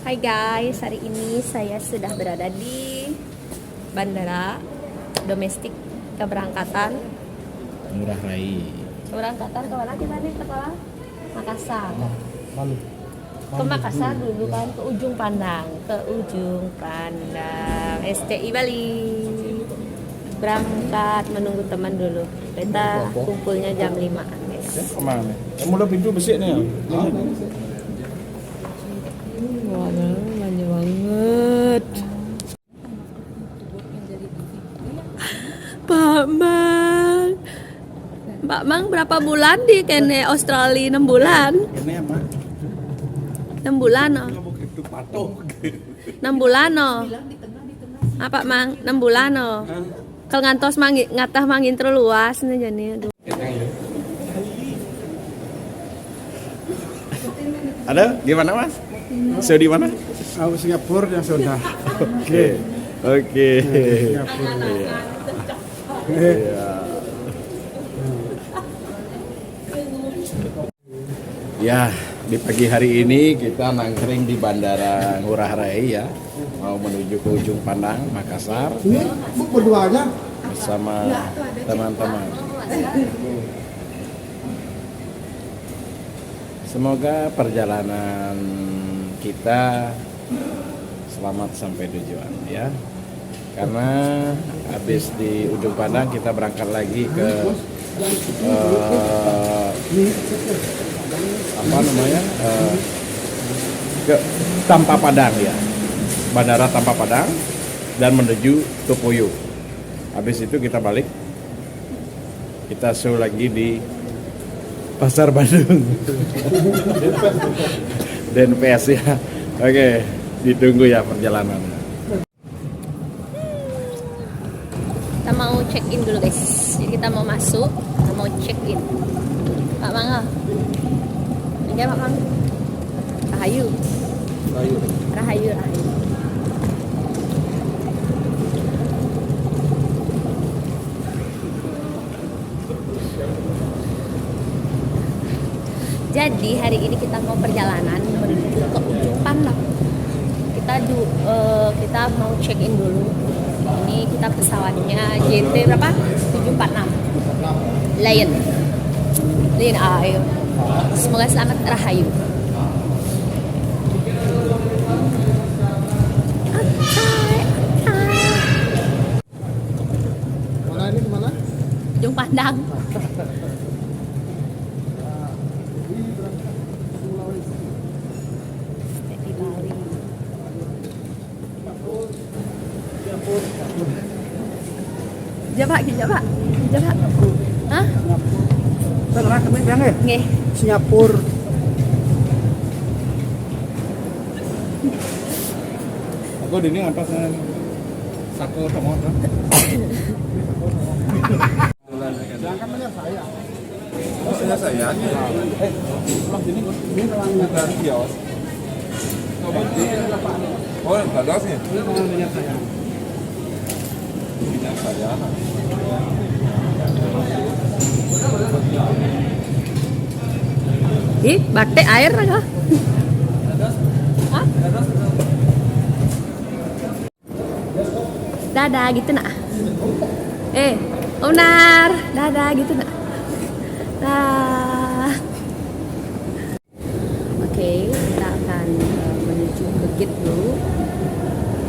Hai guys, hari ini saya sudah berada di bandara domestik keberangkatan. Ngurah Rai. Keberangkatan ke mana kita nih? Ke Makassar. Lalu. Ke Makassar dulu kan, ke Ujung Pandang. SCI Bali. Berangkat menunggu teman dulu. Kita kumpulnya jam 5-an guys. Kemana? Mulai pintu besi nih ya? Wah, banyak banget. Pak Mang berapa bulan di kene Australia? 6 bulan. Ini apa? 6 bulan oh. 6 bulan oh. Apa Mang? 6 bulan oh. Kalau ngantos ngatah mangin terluas nih jane. Ada? Gimana Mas? Saya di mana? Aku Singapura yang sudah. Oke. Singapura. Iya. Ya, di pagi hari ini kita nangkring di Bandara Ngurah Rai ya, mau menuju ke Ujung Pandang, Makassar Ini berdua aja. bersama teman-teman. Semoga perjalanan kita selamat sampai tujuan ya. Karena habis di Ujung Pandang kita berangkat lagi ke ke Tampa Padang ya, Bandara Tampa Padang, dan menuju Topoyo. Habis itu kita balik, kita show lagi di Pasar Bandung. Denpes ya. Oke, ditunggu ya perjalanan. Kita mau check in dulu guys. Jadi kita mau masuk, kita mau check in. Pak Mang, enggak Pak Mang. Rahayu. Rahayu. Jadi hari ini kita mau perjalanan menuju ke Ujung Pandang. Kita mau check in dulu. Ini kita pesawatnya JT berapa? 746 Lion. Ayo. Semoga selamat Rahayu. Mana ini kemana? Ujung Pandang. Di Bali. Jawab. Hah? Tengah kami bilang ya. Nggih. Singapura. Aku di ini apa kan? Satu tomoto. Jangan menyerah saya. Oh, saya. Pulang sini ini dari kios. Oh, enggak ada sih. Jangan menyerah saya. Minyak saya. Batik air kah? Hah? Dadah gitu nak. Om Nar, dadah gitu nak. Dah. Oke, kita akan menuju ke gate dulu.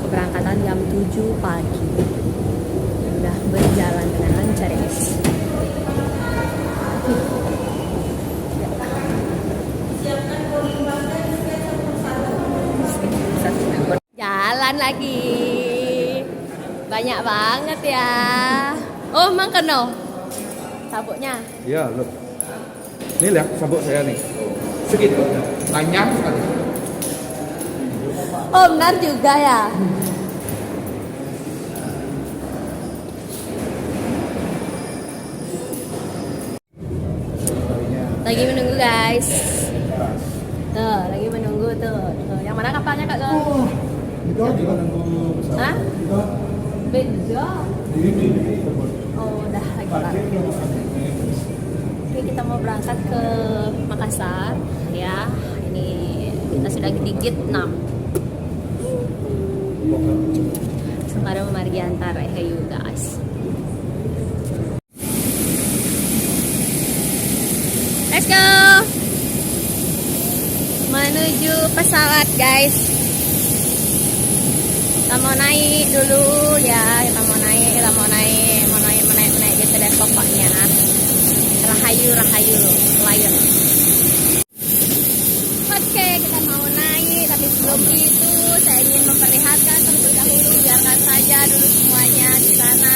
Keberangkatan jam 7 pagi. Sudah berjalan dengan lancar guys. Jalan lagi. Banyak banget ya. Oh, Mang keno. Sabuknya. Iya, loh. Ini lihat sabuk saya nih. Segitu. Panjang sekali. Oh, benar juga ya. Lagi menunggu guys. Tuh, lagi menunggu tuh. Yang mana kapalnya Kak Gal? Itu juga nunggu Hah? Beda. Oh, udah lagi Pak. Oke, kita mau berangkat ke Makassar ya. Ini kita sudah di gate 6. Sekarang Margiantar Hayu guys. Let's go. Menuju pesawat guys. Kita mau naik dulu ya. Kita mau naik gitu deh pokoknya. Rahayu Lion. Oke, kita mau naik, tapi sebelum itu saya ingin memperlihatkan terlebih dahulu, biarkan saja dulu semuanya di sana.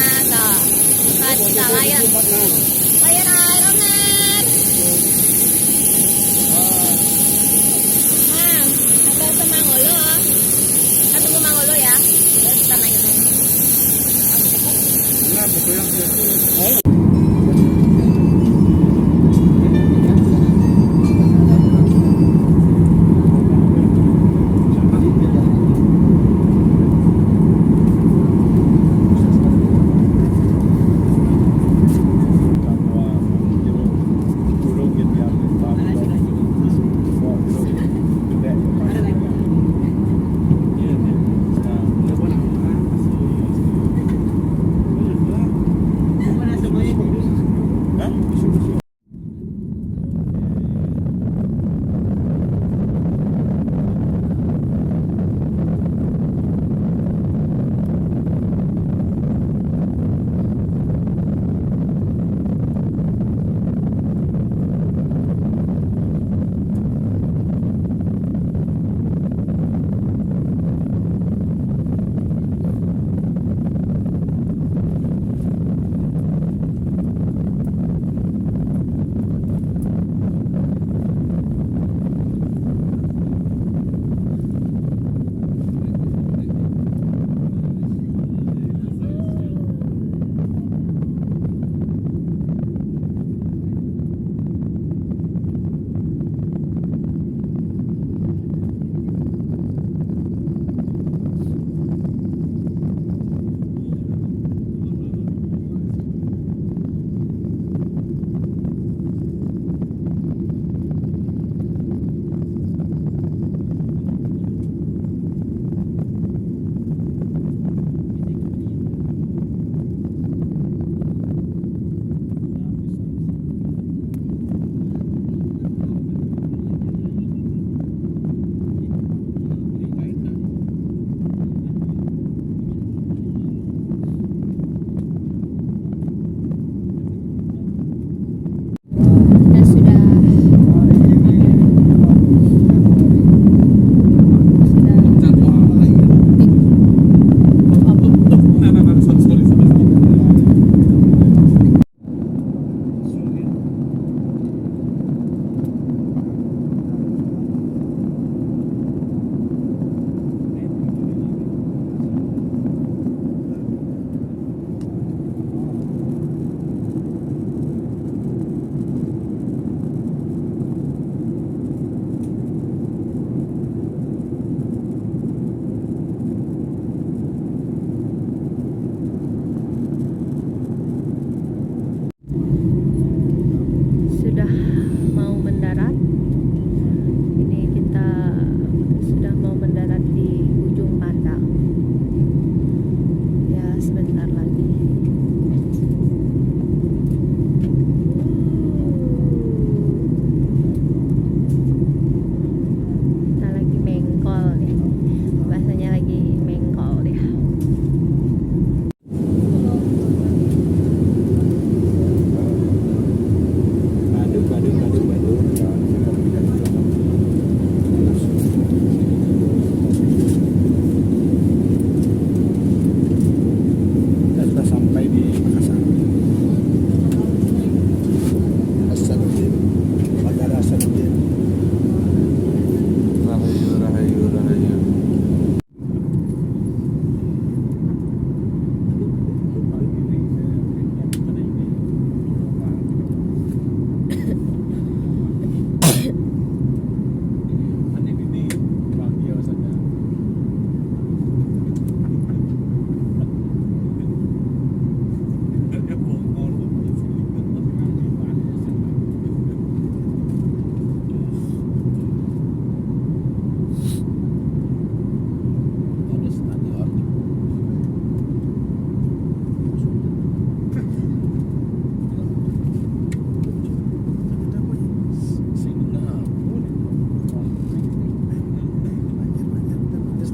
Saat kita Lion Air Owner. Atau ke Mangolo. Kita tunggu Mangolo ya. Lalu kita naik. Nah, betul yang itu.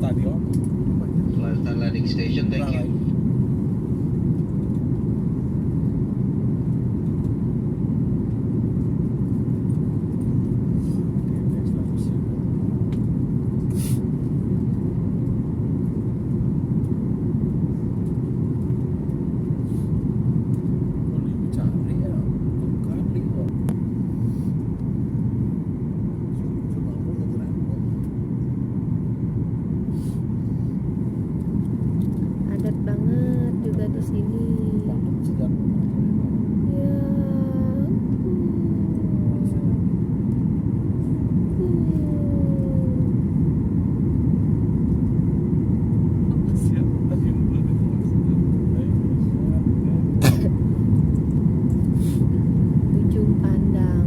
stadion. Last landing station, thank you. Padat banget juga di sini. Ya. Ujung Pandang.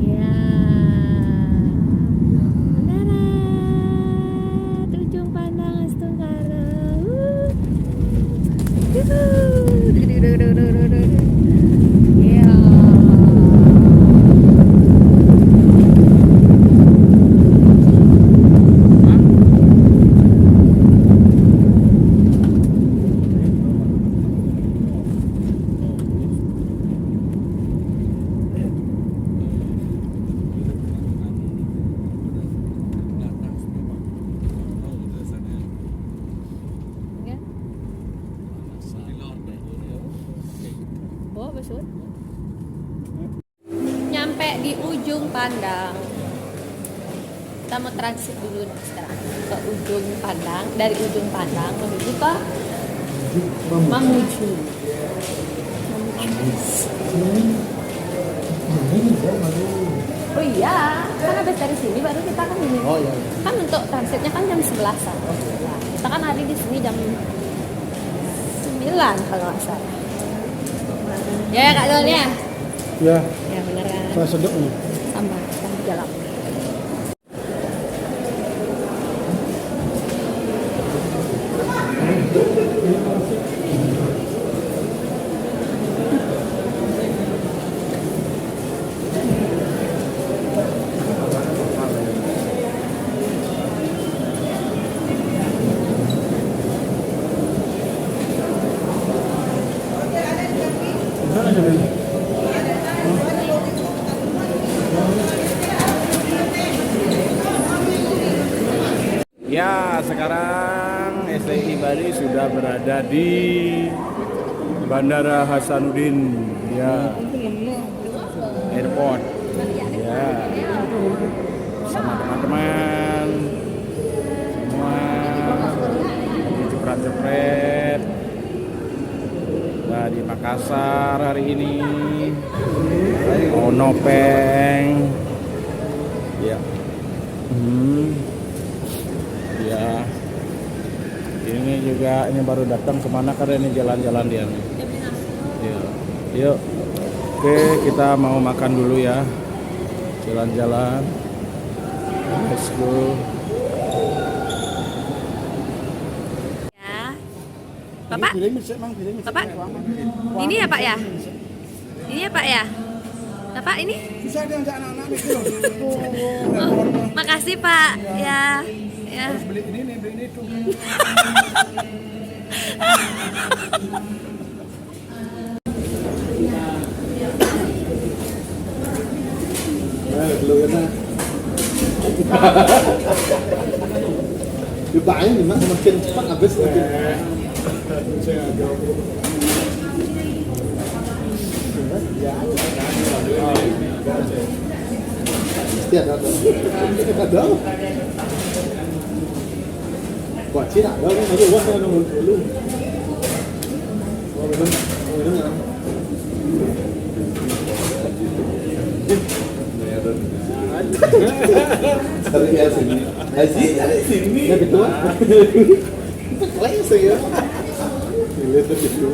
Ya. Mendarat. Ujung Pandang Astungkara. Ya. Ya. Oh, besut. Nyampe di ujung Pandang. Kita mau transit dulu nih sekarang ke ujung Pandang. Dari ujung Pandang menuju ke Mamuju. Oh iya, kan habis dari sini baru kita kan ini. Oh iya. Kan untuk transitnya kan jam 11-an. Ya, kita kan hari di sini jam 9 kalau nggak salah. Ya Kak Dol ya. Ya, Ya benar kan. saya seduk nih. Sama di jalan. Mana aja nih? Ya, sekarang STI Bali sudah berada di Bandara Hasanuddin, ya, airport, ya, sama teman-teman semua lagi cepret-cepret. Nah, di Makassar hari ini mau Nopeng. Ya. Ya. Ini juga ini baru datang kemana karena ini jalan-jalan dia nih. Ya. Yuk. Oke, kita mau makan dulu ya. Jalan-jalan. Let's go. Ya. Bapak? Bapak? Ini ya Pak ya? Ini ya Pak ya? Bapak ini? Bisa diajak anak-anak itu. Oh, makasih Pak. Ya. Ya. Harus beli ini nih, beli ini tuh. Belum kena. Dibayang gimana makin cepat habis makin. Saya agak. Mesti ada. Ada. Quả chí đạo đó nó được quá nó luôn. Ada sini. Ada sini. Ya betul. Lain saya. Lihat itu.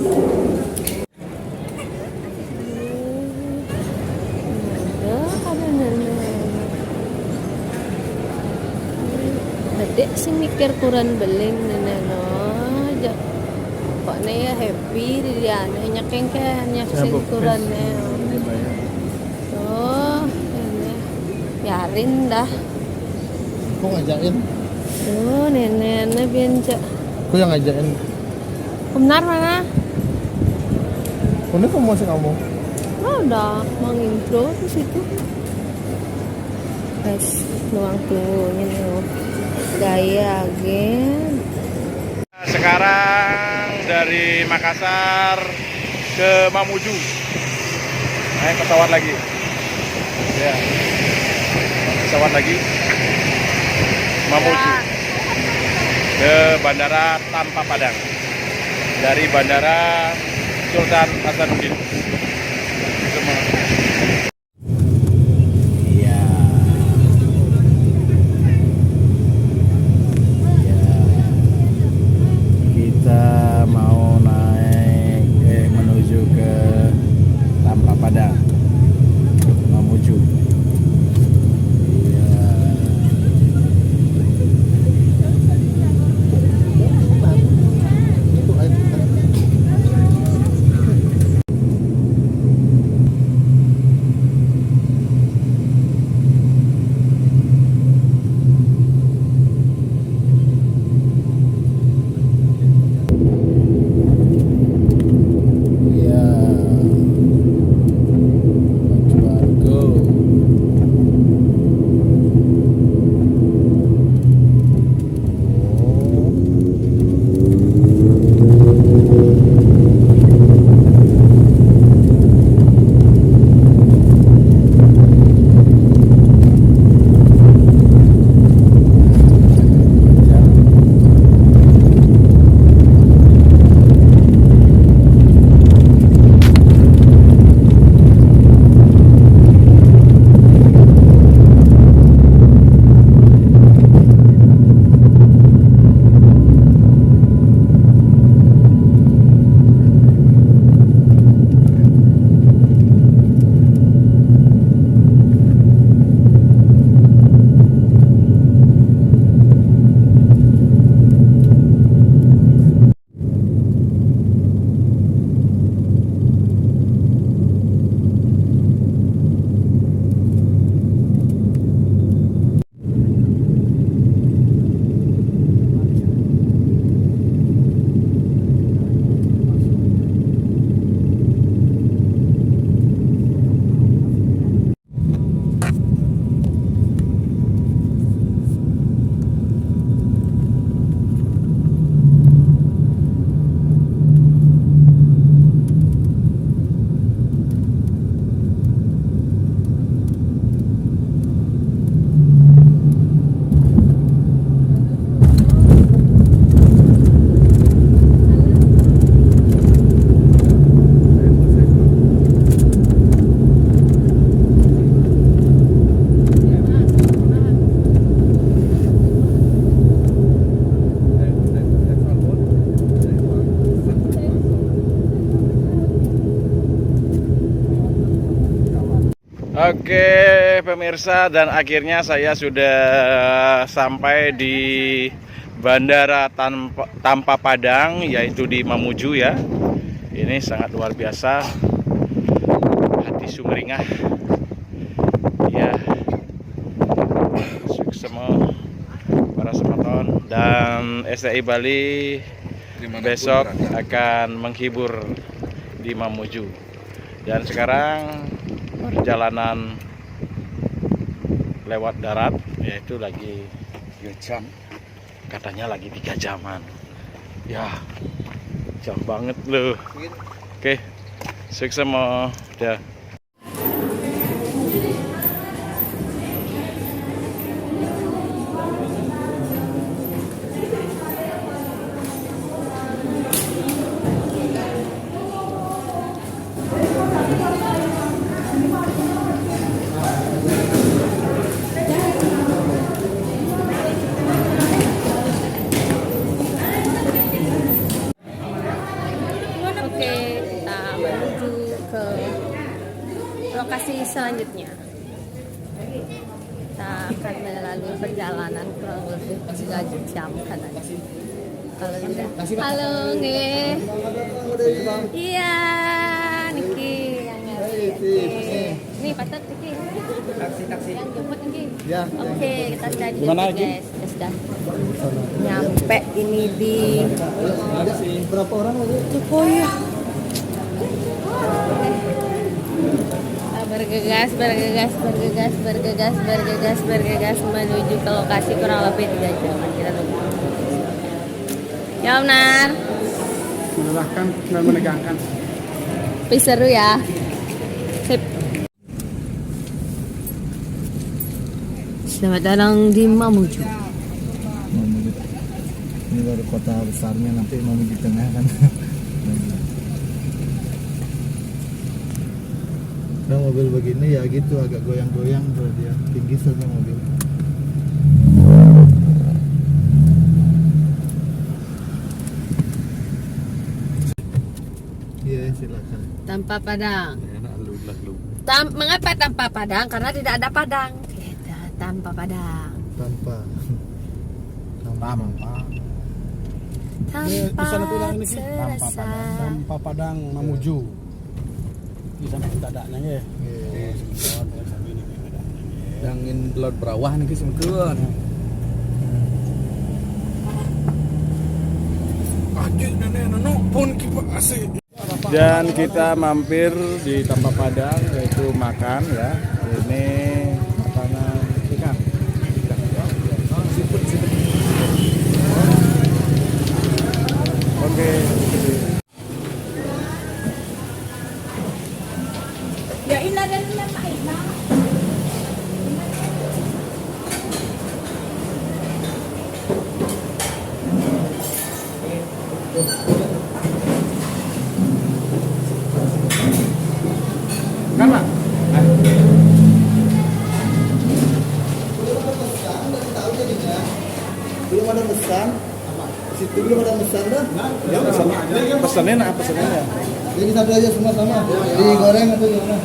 Adik sih mikir kurang beling nenek no. Kok ya happy dia hanya kengkengnya sing kurang oh ini biarin dah. Kok ngajakin? Oh nenek bianja. Kok yang ngajakin? Benar mana? Ini kamu masih ngomong? Udah mau intro di situ. Guys, nuang tunggunya nih. Gaya gen. Sekarang dari Makassar ke Mamuju. Naik pesawat lagi. Ya. Pesawat lagi. Mamuju. Ke Bandara Tanpa Padang. Dari Bandara Sultan Hasanuddin. Kita mau naik menuju ke Tanpa Padang, Mamuju. Oke pemirsa, dan akhirnya saya sudah sampai di Bandara Tanpa Padang, yaitu di Mamuju ya. Ini sangat luar biasa, hati sumringah ya. Sukses semua para penonton, dan STI Bali besok akan menghibur di Mamuju. Dan sekarang perjalanan lewat darat, yaitu lagi 3 jam, katanya lagi 3 jaman ya, jauh banget loh. Oke, sukses semua dah. Oke, kita menuju ke lokasi selanjutnya. Kita akan melalui perjalanan kurang lebih 3 jam katanya. Kalau tidak, halo nggih. Iya, Niki yang ngerti. Nih, Patat Niki. Taksi. Yang jemput Niki. Ya. Oke, kita sudah di Gimana, sini, guys. Kita sudah nyampe ini di Berapa orang lagi? Cipoyo. Bergegas menuju ke lokasi kurang lebih 3 jam. Kita tunggu. Ya, benar. Melelahkan dan menegangkan. Tapi seru ya. Sip. Selamat datang di Mamuju. Ini baru kota besarnya, nanti mau di tengah kan. Nah, mobil begini ya gitu agak goyang-goyang tuh, dia tinggi saja mobil. Iya, silakan. Tanpa padang. Enak lu. Mengapa tanpa padang? Karena tidak ada padang. Kita tanpa padang. Tanpa Tanpa terasa. Tanpa Padang Mamuju. Di sana dadaknya ya. Yang in laut berawah nih guys, keluar. Dan kita mampir di Tanpa Padang, yaitu makan ya. Ini makanan ikan. Oke. Ya ina dan ina Pak Ina. Kan Pak? Belum ada pesan. Situ belum ada pesan dah. Ya pesannya apa pesannya? Jadi satu aja semua sama. Digoreng atau gimana?